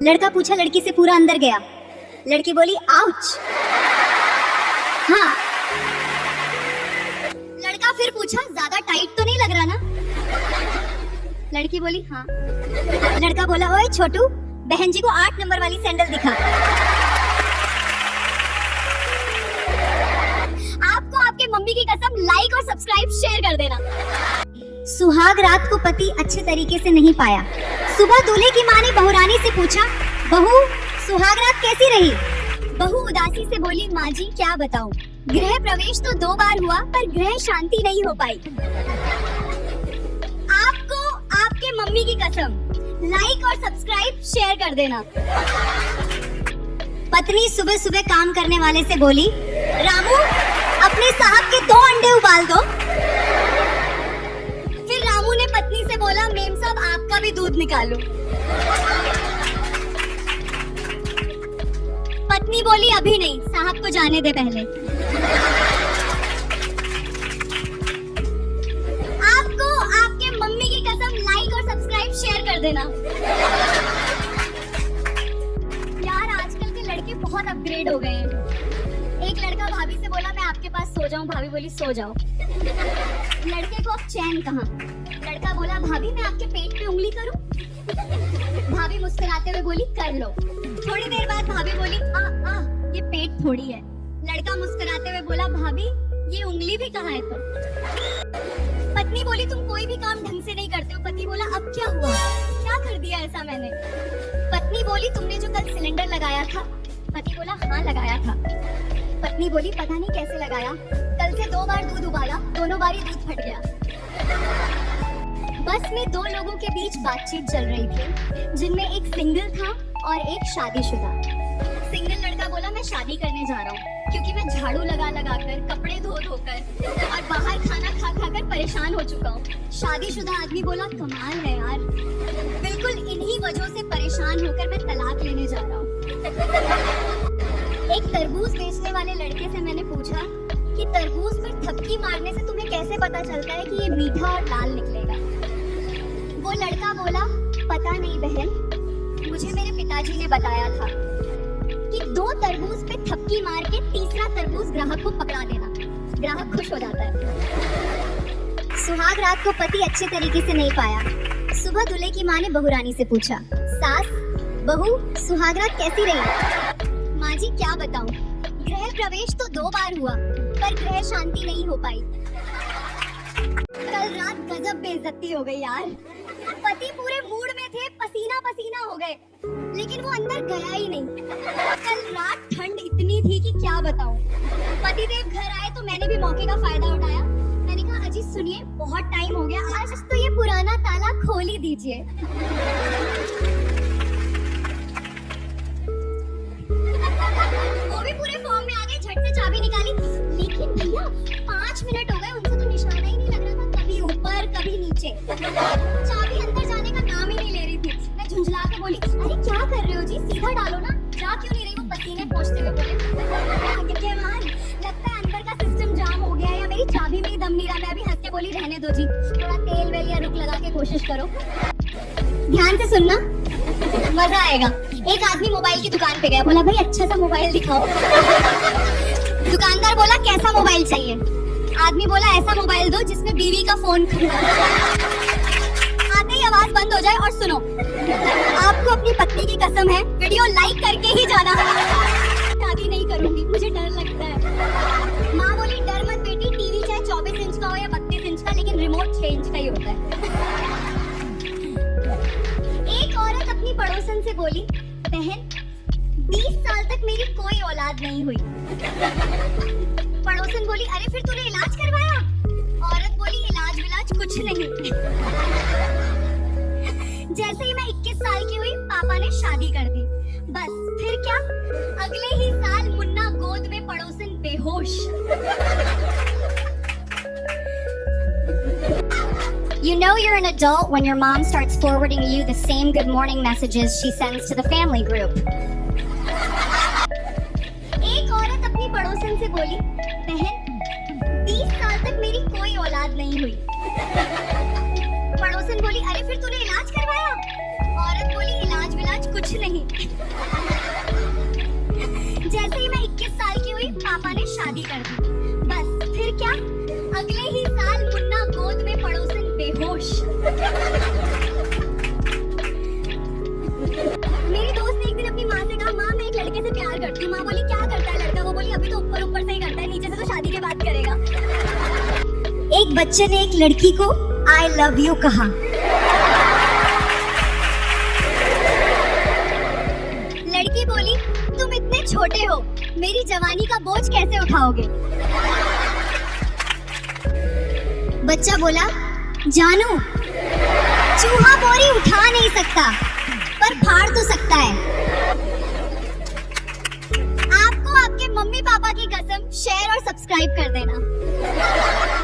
लड़का पूछा लड़की से, पूरा अंदर गया। लड़की बोली आउच। हाँ। लड़का फिर पूछा, ज्यादा टाइट तो नहीं लग रहा ना? लड़की बोली हाँ। लड़का बोला, ओए छोटू, बहन जी को 8 नंबर वाली सैंडल दिखा। आपको आपके मम्मी की कसम लाइक और सब्सक्राइब शेयर कर देना। सुहाग रात को पति अच्छे तरीके से नहीं पाया। सुबह दूल्हे की माँ ने बहुरानी से पूछा, बहू सुहाग रात कैसी रही? बहू उदासी से बोली, माँ जी क्या बताऊं, गृह प्रवेश तो 2 बार हुआ पर गृह शांति नहीं हो पाई। आपको आपके मम्मी की कसम लाइक और सब्सक्राइब शेयर कर देना। पत्नी सुबह सुबह काम करने वाले से बोली, रामू अपने साहब के 2 अंडे उबाल दो। फिर रामू ने पत्नी से बोला, मेम साहब आपका भी दूध निकालो। पत्नी बोली, अभी नहीं, साहब को जाने दे पहले। आपको आपके मम्मी की कसम लाइक और सब्सक्राइब शेयर कर देना। यार आजकल के लड़के बहुत अपग्रेड हो गए हैं। एक लड़का भाभी से बोला, मैं आपके पास सो जाऊं? भाभी बोली सो जाओ। लड़के को अब चैन कहाँ? लड़का बोला, भाभी मैं आपके पेट पे उंगली करूं? भाभी मुस्कुराते हुए बोली, कर लो। थोड़ी देर बाद भाभी बोली, ये पेट थोड़ी है। लड़का मुस्कुराते हुए बोला, भाभी ये उंगली भी कहाँ है? तो पत्नी बोली, तुम कोई भी काम ढंग से नहीं करते हो। पति बोला, अब क्या हुआ, क्या कर दिया ऐसा मैंने? पत्नी बोली, तुमने जो कल सिलेंडर लगाया था? पति बोला, हाँ लगाया था। पत्नी बोली, पता नहीं कैसे लगाया, कल से 2 बार दूध उबाला, दोनों बार ही दूध फट गया। बस में 2 लोगों के बीच बातचीत चल रही थी, जिनमें एक सिंगल था और एक शादीशुदा। सिंगल लड़का बोला, मैं शादी करने जा रहा हूँ क्योंकि मैं झाड़ू लगा लगा कर, कपड़े धो धो कर और बाहर खाना खा खा कर परेशान हो चुका हूँ। शादीशुदा आदमी बोला, कमाल है यार, बिल्कुल इन्हीं वजहों से परेशान होकर मैं तलाक लेने जा रहा हूँ। एक तरबूज बेचने वाले लड़के से मैंने पूछा कि तरबूज पर थपकी मारने से तुम्हें कैसे पता चलता है कि ये मीठा और लाल निकलेगा? वो लड़का बोला, पता नहीं बहन, मुझे मेरे पिताजी ने बताया था कि 2 तरबूज पे थपकी मार के तीसरा तरबूज ग्राहक को पकड़ा देना, ग्राहक खुश हो जाता है। सुहाग रात को पति अच्छे तरीके से नहीं पाया। सुबह दूल्हे की माँ ने बहुरानी से पूछा, सास बहू सुहाग रात कैसी रही? माँ जी क्या बताऊं, गृह प्रवेश तो 2 बार हुआ पर गृह शांति नहीं हो पाई। कल रात गजब बेइज्जती हो गई यार। पति पूरे मूड में थे, पसीना पसीना हो गए, लेकिन वो अंदर गया ही नहीं। कल रात ठंड इतनी थी कि क्या बताऊं। पतिदेव घर आए तो मैंने भी मौके का फायदा उठाया। मैंने कहा, अजी सुनिए, बहुत टाइम हो गया, आज तो ये पुराना ताला खोल ही दीजिए। वो भी पूरे फॉर्म में आ गए, झट से चाबी निकाली। लेकिन भैया 5 मिनट हो गए, उनसे तो निशाना ही नहीं लग रहा था, कभी ऊपर कभी नीचे। चाबी अंदर जाने का नाम ही नहीं ले रही थी। मैं झुंझला के बोली, अरे क्या कर रहे हो जी, सीधा डालो ना। जा क्यों नहीं रही? वो पसीने पोंछते हुए बोले, लगता है अंदर का सिस्टम जाम हो गया या मेरी चाबी में ही दम नहीं रहा। मैं अभी हंस के बोली, रहने दो जी, थोड़ा तेल वेल या रुक लगा के कोशिश करो। ध्यान से सुनना, मजा आएगा। एक आदमी मोबाइल की दुकान पे गया, बोला भाई अच्छा सा मोबाइल दिखाओ। दुकानदार बोला, कैसा मोबाइल चाहिए? आदमी बोला, ऐसा मोबाइल दो जिसमें बीवी का फोन आते ही आवाज बंद हो जाए। और सुनो, आपको अपनी पत्नी की कसम है, वीडियो लाइक करके ही जाना। शादी नहीं करूंगी, मुझे डर लगता है। माँ बोली, डर मत बेटी, टीवी चाहे 24 इंच का हो या 32 इंच का, लेकिन रिमोट 6 इंच का ही होता है। एक औरत अपनी पड़ोसन से बोली, बहन 20 साल तक मेरी कोई औलाद नहीं हुई। पड़ोसन बोली, अरे फिर तूने इलाज करवाया? औरत बोली, इलाज विलाज कुछ नहीं। जैसे ही मैं 21 साल की हुई, पापा ने शादी कर दी। बस फिर क्या, अगले ही साल मुन्ना गोद में, पड़ोसन बेहोश। You know you're an adult when your mom starts forwarding you the same good morning messages she sends to the family group. एक औरत अपनी पड़ोसन से बोली, बहन 20 साल तक मेरी कोई औलाद नहीं हुई। पड़ोसन बोली, अरे फिर तूने इलाज करवाया? औरत बोली, इलाज विलाज कुछ नहीं। जैसे ही मैं 21 साल की हुई, पापा ने शादी कर दी। बस फिर क्या, अगले ही साल मुन्ना गोद में पड़ोसन बेहोश। मेरी दोस्त ने एक दिन अपनी माँ से कहा, माँ मैं एक लड़के से प्यार करती हूँ। माँ बोली क्या करता है लड़का? वो बोली अभी तो ऊपर ऊपर से ही करता है, नीचे से तो शादी के बाद करेगा। एक बच्चे ने एक लड़की को आई लव यू कहा। लड़की बोली तुम इतने छोटे हो, मेरी जवानी का बोझ कैसे उठाओगे? बच्चा बोला जानू, चूहा बोरी उठा नहीं सकता पर फाड़ तो सकता है। आपको आपके मम्मी पापा की कसम शेयर और सब्सक्राइब कर देना।